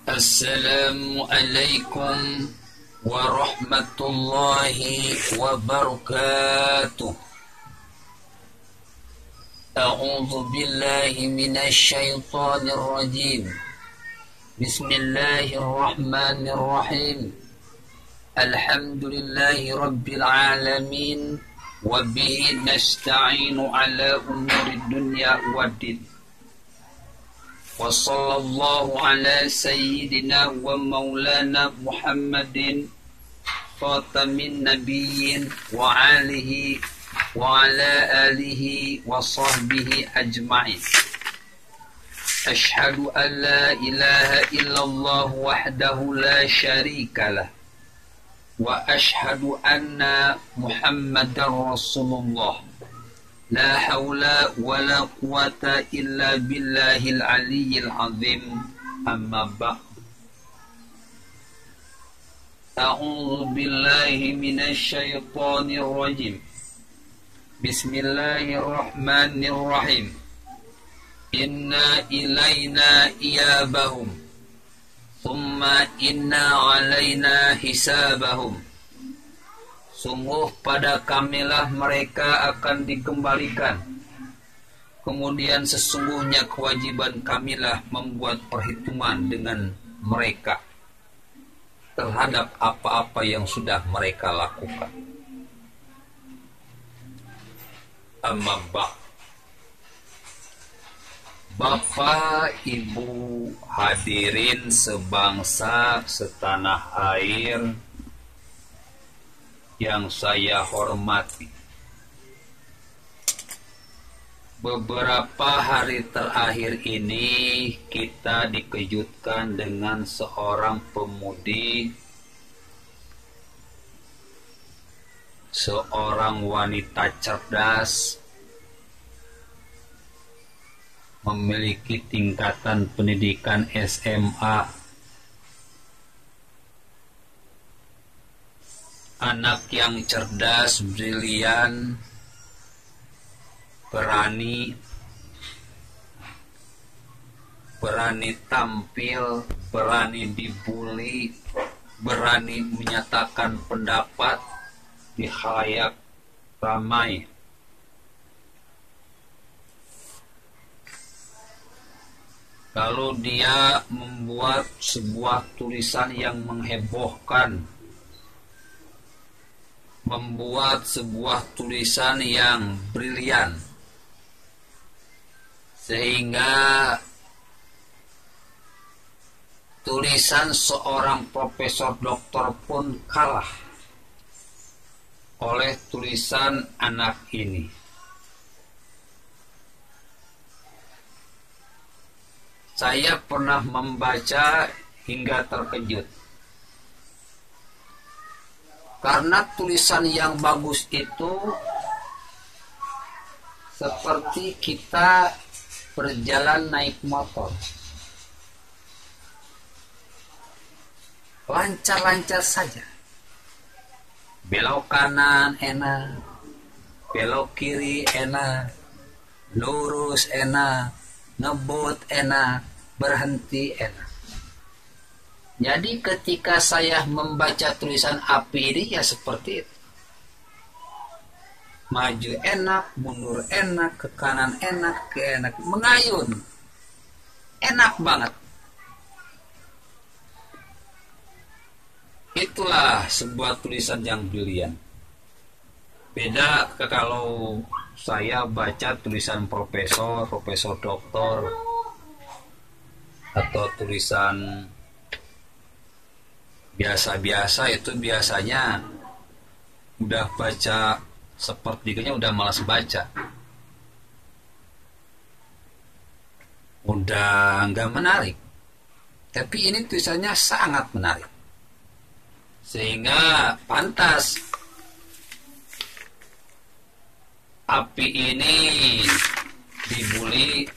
Assalamualaikum warahmatullahi wabarakatuh. A'udzu billahi minasy syaithanir rajim. Bismillahirrahmanirrahim. Alhamdulillahi rabbil alamin wa bihi nasta'inu ala umurid dunya waddin. Wa sallallahu ala sayyidina wa maulana Muhammadin khatamin nabiyyin wa alihi wa ala alihi wa sahbihi ajma'in. Ashhadu an la ilaha illallah wahdahu la syarika lah wa ashhadu anna Muhammadar Rasulullah. La haula wa la quwata illa billahil aliyyil azim. Amma ba'd. A'udzu billahi minasy syaithanir rajim. Bismillahirrahmanirrahim. Inna ilaina iyabahum thumma inna alaina hisabahum. Sungguh pada kamilah mereka akan dikembalikan. Kemudian sesungguhnya kewajiban kamilah membuat perhitungan dengan mereka terhadap apa-apa yang sudah mereka lakukan. Amma ba'd. Bapak, Ibu, hadirin sebangsa setanah air yang saya hormati. Beberapa hari terakhir ini kita dikejutkan dengan seorang pemudi, seorang wanita cerdas, memiliki tingkatan pendidikan SMA, anak yang cerdas, brilian, berani tampil, berani dibully, berani menyatakan pendapat di khalayak ramai. Kalau dia membuat sebuah tulisan yang menghebohkan, membuat sebuah tulisan yang brilian, sehingga tulisan seorang profesor doktor pun kalah oleh tulisan anak ini. Saya pernah membaca hingga terkejut. Karena tulisan yang bagus itu seperti kita berjalan naik motor. Lancar-lancar saja. Belok kanan enak, belok kiri enak, lurus enak, ngebut enak, berhenti enak. Jadi ketika saya membaca tulisan api ini ya seperti itu. Maju enak, mundur enak, ke kanan enak, ke enak, mengayun. Enak banget. Itulah sebuah tulisan yang brilian. Beda kalau saya baca tulisan profesor doktor, atau tulisan biasa-biasa, itu biasanya udah baca sepertiganya udah malas baca, udah nggak menarik. Tapi ini tulisannya sangat menarik, sehingga pantas api ini dibully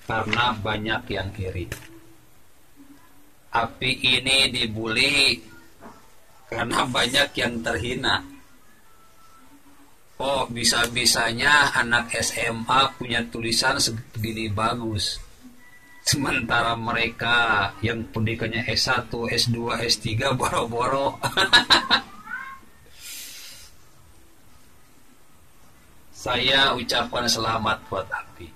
karena banyak yang iri. Api ini dibully karena banyak yang terhina. Oh, bisa-bisanya anak SMA punya tulisan sebegini bagus. Sementara mereka yang pendidikannya S1, S2, S3 boro-boro. Saya ucapkan selamat buat Api.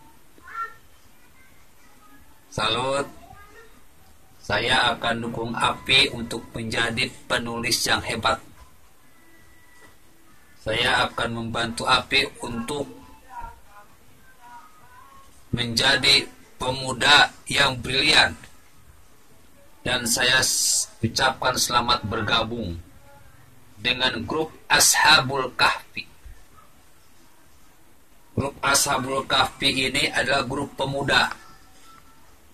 Salut. Saya akan dukung Api untuk menjadi penulis yang hebat. Saya akan membantu Api untuk menjadi pemuda yang brilian. Dan saya ucapkan selamat bergabung dengan grup Ashabul Kahfi. Grup Ashabul Kahfi ini adalah grup pemuda.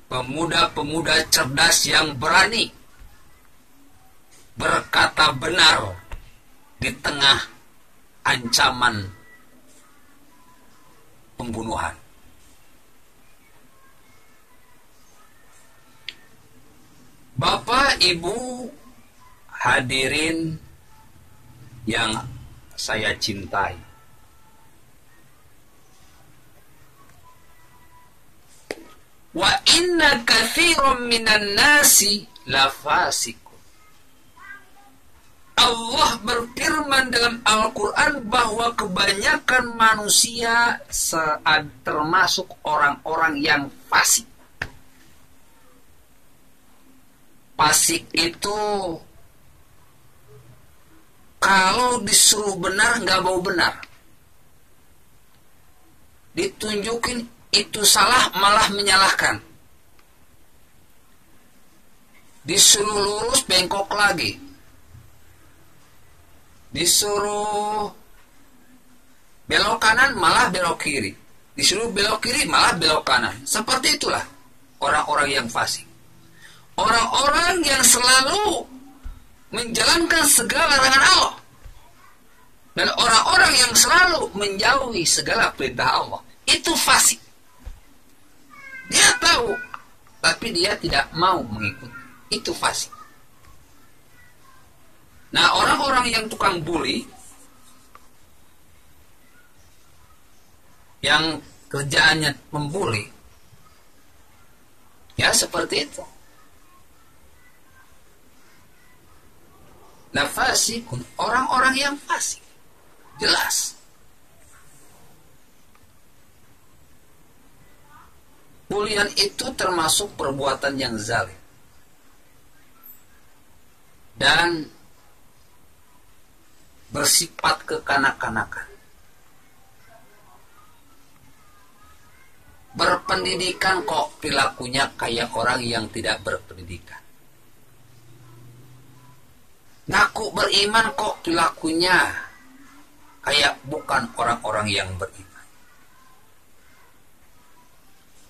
Pemuda-pemuda cerdas yang berani berkata benar di tengah ancaman pembunuhan. Bapak, Ibu, hadirin yang saya cintai. Wa inna katsiran minan nasi lafasikun. Allah berfirman dalam Al-Quran bahwa kebanyakan manusia termasuk orang-orang yang fasik. Fasik itu kalau disuruh benar nggak mau benar, ditunjukin itu salah malah menyalahkan, disuruh lurus bengkok lagi, disuruh belok kanan malah belok kiri, disuruh belok kiri malah belok kanan. Seperti itulah orang-orang yang fasik. Orang-orang yang selalu menjalankan segala larangan Allah. Dan orang-orang yang selalu menjauhi segala perintah Allah. Itu fasik. Dia tahu, tapi dia tidak mau mengikuti. Itu fasik. Nah, orang-orang yang tukang bully, yang kerjaannya membuli, ya seperti itu. Nah, fasikun, orang-orang yang fasik, jelas. Bulian itu termasuk perbuatan yang zalim dan bersifat kekanak-kanakan. Berpendidikan kok perilakunya kayak orang yang tidak berpendidikan. Ngaku beriman kok perilakunya kayak bukan orang-orang yang beriman.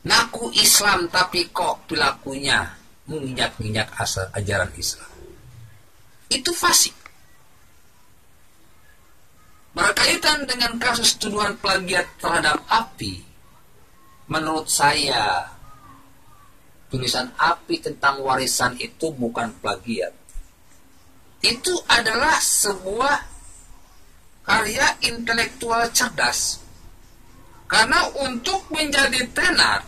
Ngaku Islam tapi kok perilakunya menginjak-injak asal ajaran Islam. Itu fasik. Berkaitan dengan kasus tuduhan plagiat terhadap Api, menurut saya tulisan Api tentang warisan itu bukan plagiat. Itu adalah sebuah karya intelektual cerdas. Karena untuk menjadi tenar,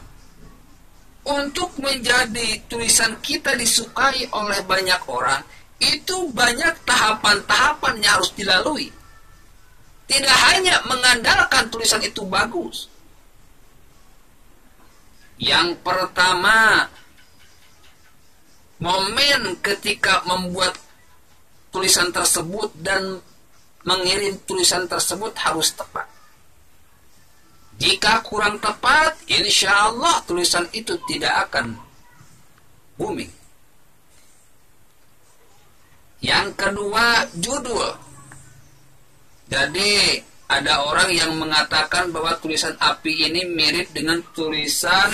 untuk menjadi tulisan kita disukai oleh banyak orang, itu banyak tahapan-tahapan yang harus dilalui. Tidak hanya mengandalkan tulisan itu bagus. Yang pertama, momen ketika membuat tulisan tersebut dan mengirim tulisan tersebut harus tepat. Jika kurang tepat, insya Allah tulisan itu tidak akan booming. Yang kedua, judul. Jadi ada orang yang mengatakan bahwa tulisan Api ini mirip dengan tulisan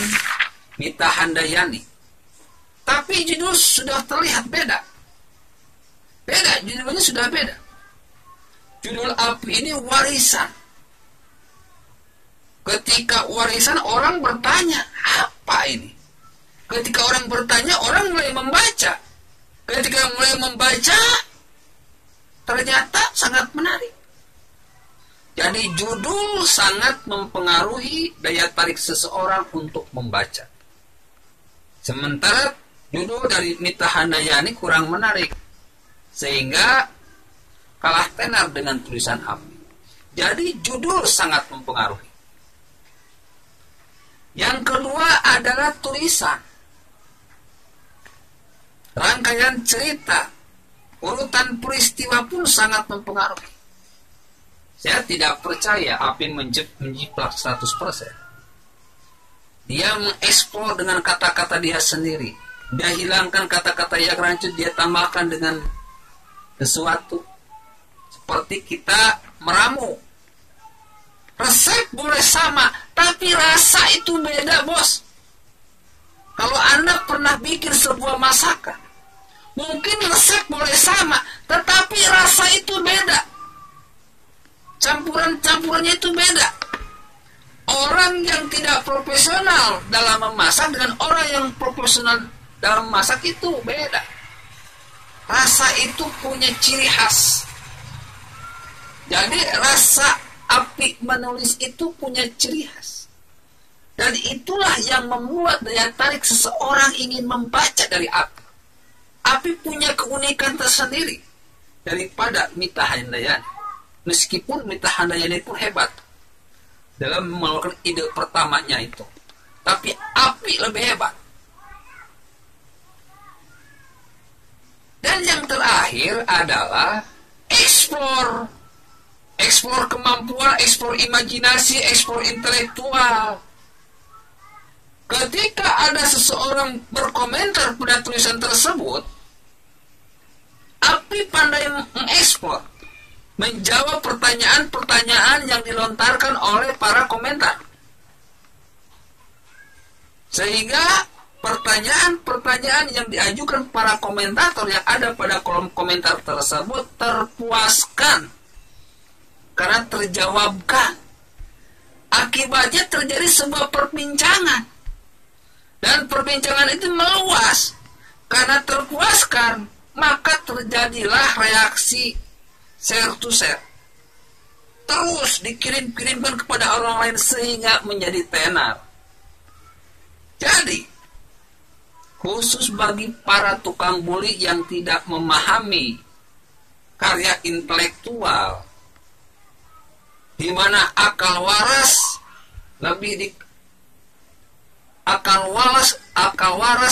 Mita Handayani. Tapi judul sudah terlihat beda. Beda, judulnya sudah beda. Judul Api ini warisan. Ketika warisan orang bertanya, apa ini? Ketika orang bertanya, orang mulai membaca. Ketika mulai membaca, ternyata sangat menarik. Jadi judul sangat mempengaruhi daya tarik seseorang untuk membaca. Sementara judul dari Mita Handayani kurang menarik, sehingga kalah tenar dengan tulisan Api. Jadi judul sangat mempengaruhi. Yang kedua adalah tulisan, rangkaian cerita, urutan peristiwa pun sangat mempengaruhi. Saya tidak percaya Api menjiplak 100%. Dia mengeksplor dengan kata-kata dia sendiri. Dia hilangkan kata-kata yang rancut, dia tambahkan dengan sesuatu. Seperti kita meramu. Resep boleh sama, tapi rasa itu beda, bos. Kalau Anda pernah bikin sebuah masakan, mungkin resep boleh sama, tetapi rasa itu beda. Campurannya itu beda. Orang yang tidak profesional dalam memasak dengan orang yang profesional dalam memasak itu beda. Rasa itu punya ciri khas. Jadi rasa Api menulis itu punya ciri khas. Dan itulah yang membuat daya tarik seseorang ingin membaca dari Api. Api punya keunikan tersendiri daripada Mita Handayani. Meskipun Mita Handayani pun hebat dalam mengeluarkan ide pertamanya itu, tapi Api lebih hebat. Dan yang terakhir adalah eksplor kemampuan, eksplor imajinasi, eksplor intelektual. Ketika ada seseorang berkomentar pada tulisan tersebut, Api pandai mengeksplor, menjawab pertanyaan-pertanyaan yang dilontarkan oleh para komentar. Sehingga pertanyaan-pertanyaan yang diajukan para komentator yang ada pada kolom komentar tersebut terpuaskan karena terjawabkan. Akibatnya terjadi sebuah perbincangan, dan perbincangan itu meluas. Karena terpuaskan, maka terjadilah reaksi share to share, terus dikirim-kirimkan kepada orang lain sehingga menjadi tenar. Jadi khusus bagi para tukang bully yang tidak memahami karya intelektual, di mana akal waras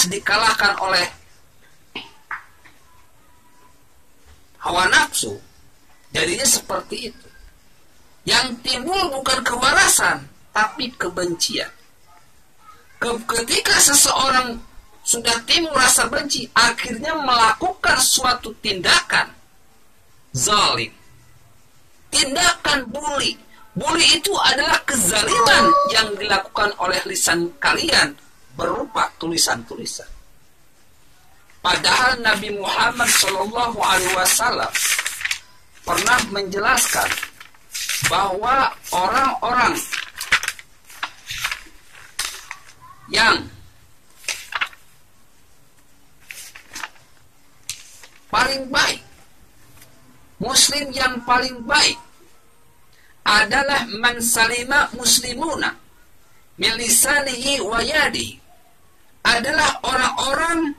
dikalahkan oleh hawa nafsu, jadinya seperti itu. Yang timbul bukan kewarasan, tapi kebencian. Ketika seseorang sudah timbul rasa benci, akhirnya melakukan suatu tindakan zalim, tindakan bully. Bully itu adalah kezaliman yang dilakukan oleh lisan kalian berupa tulisan-tulisan. Padahal Nabi Muhammad SAW pernah menjelaskan bahwa orang-orang yang paling baik, muslim yang paling baik adalah man salima muslimuna min lisanihi wa yadihi, adalah orang-orang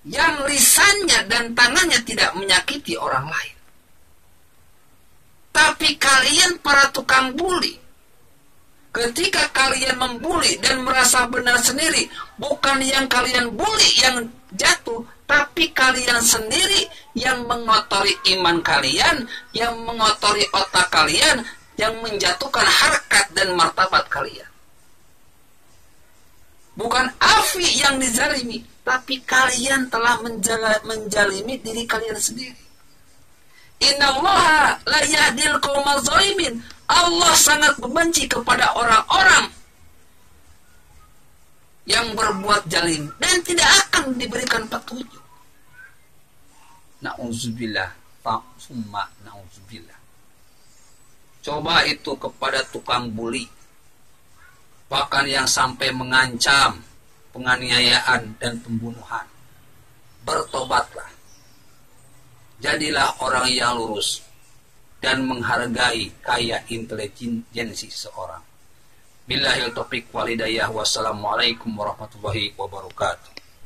yang lisannya dan tangannya tidak menyakiti orang lain. Tapi kalian para tukang bully, ketika kalian membuli dan merasa benar sendiri, bukan yang kalian bully yang jatuh, tapi kalian sendiri yang mengotori iman kalian, yang mengotori otak kalian, yang menjatuhkan harkat dan martabat kalian. Bukan Afi yang dizalimi, tapi kalian telah menjalimi diri kalian sendiri. Innallaha la yahdil qaumal zalimin. Allah sangat membenci kepada orang-orang yang berbuat zalim dan tidak akan diberikan petunjuk. Nauzubillah, summa nauzubillah. Coba itu kepada tukang bully, bahkan yang sampai mengancam penganiayaan dan pembunuhan. Bertobatlah, jadilah orang yang lurus dan menghargai kaya intelijensi seseorang. Billahil taufiq wal hidayah. Wassalamualaikum warahmatullahi wabarakatuh.